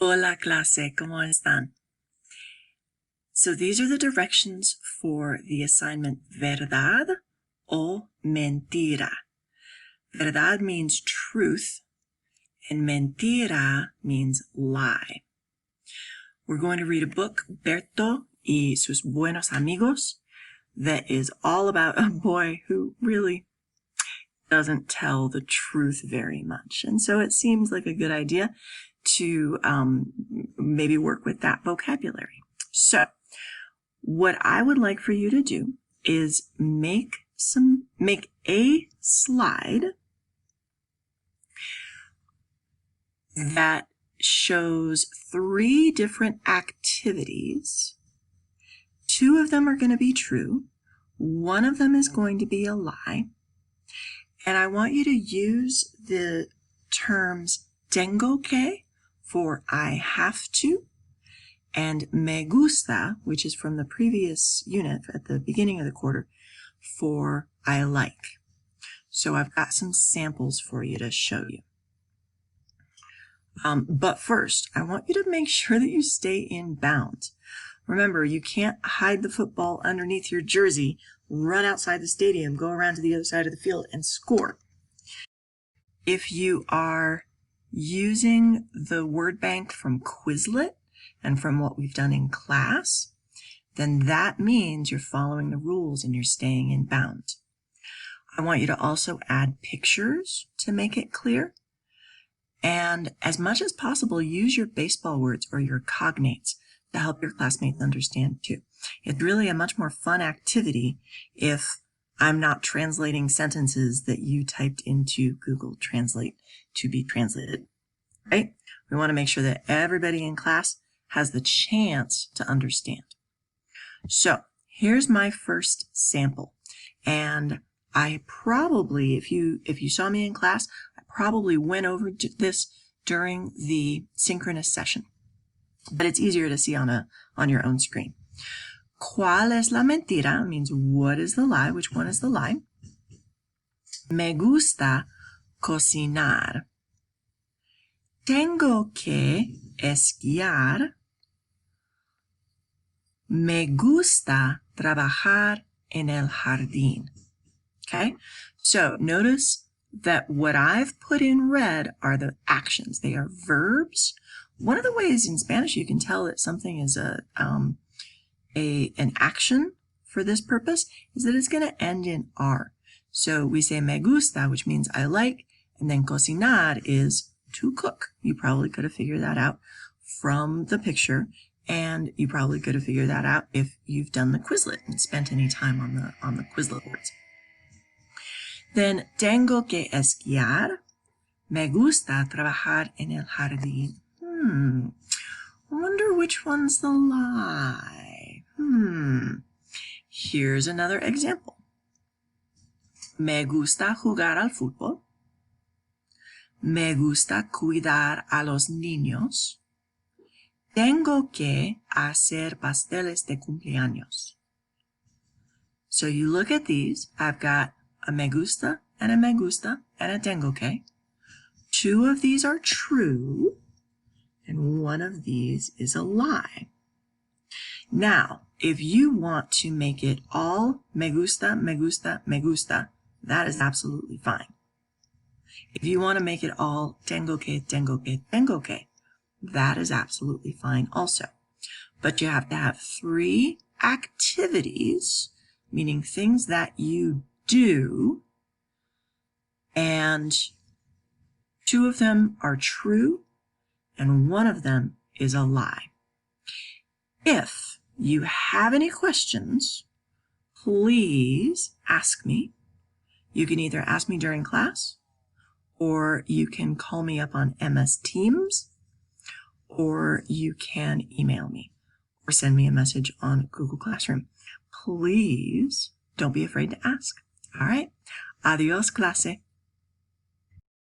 Hola clase, ¿cómo están? So these are the directions for the assignment verdad o mentira. Verdad means truth and mentira means lie. We're going to read a book, Berto y sus buenos amigos, that is all about a boy who really doesn't tell the truth very much. And so it seems like a good idea to maybe work with that vocabulary. So what I would like for you to do is make a slide that shows 3 different activities. 2 of them are going to be true. 1 of them is going to be a lie. And I want you to use the terms tengo que for I have to, and me gusta, which is from the previous unit at the beginning of the quarter, for I like. So I've got some samples for you to show you. But first, I want you to make sure that you stay in bounds. Remember, you can't hide the football underneath your jersey, run outside the stadium, go around to the other side of the field, and score. If you are using the word bank from Quizlet and from what we've done in class, then that means you're following the rules and you're staying in bounds. I want you to also add pictures to make it clear. And as much as possible, use your baseball words or your cognates to help your classmates understand too. It's really a much more fun activity if I'm not translating sentences that you typed into Google Translate to be translated, right? We want to make sure that everybody in class has the chance to understand. So here's my first sample. And I probably, if you saw me in class, I probably went over this during the synchronous session. But it's easier to see on your own screen. ¿Cuál es la mentira? Means what is the lie? Which one is the lie? Me gusta cocinar. Tengo que esquiar. Me gusta trabajar en el jardín. Okay? So notice that what I've put in red are the actions. They are verbs. One of the ways in Spanish you can tell that something is an action for this purpose is that it's going to end in R. So we say me gusta, which means I like, and then cocinar is to cook. You probably could have figured that out from the picture, and you probably could have figured that out if you've done the Quizlet and spent any time on the Quizlet words. Then tengo que esquiar. Me gusta trabajar en el jardín. I wonder which one's the lie. Here's another example. Me gusta jugar al fútbol. Me gusta cuidar a los niños. Tengo que hacer pasteles de cumpleaños. So you look at these. I've got a me gusta and a tengo que. 2 of these are true. And 1 of these is a lie. Now, if you want to make it all me gusta, me gusta, me gusta, that is absolutely fine. If you want to make it all tengo que, tengo que, tengo que, that is absolutely fine also. But you have to have 3 activities, meaning things that you do, and 2 of them are true, and 1 of them is a lie. If you have any questions, please ask me. You can either ask me during class, or you can call me up on MS Teams, or you can email me, or send me a message on Google Classroom. Please don't be afraid to ask. All right? Adios, clase.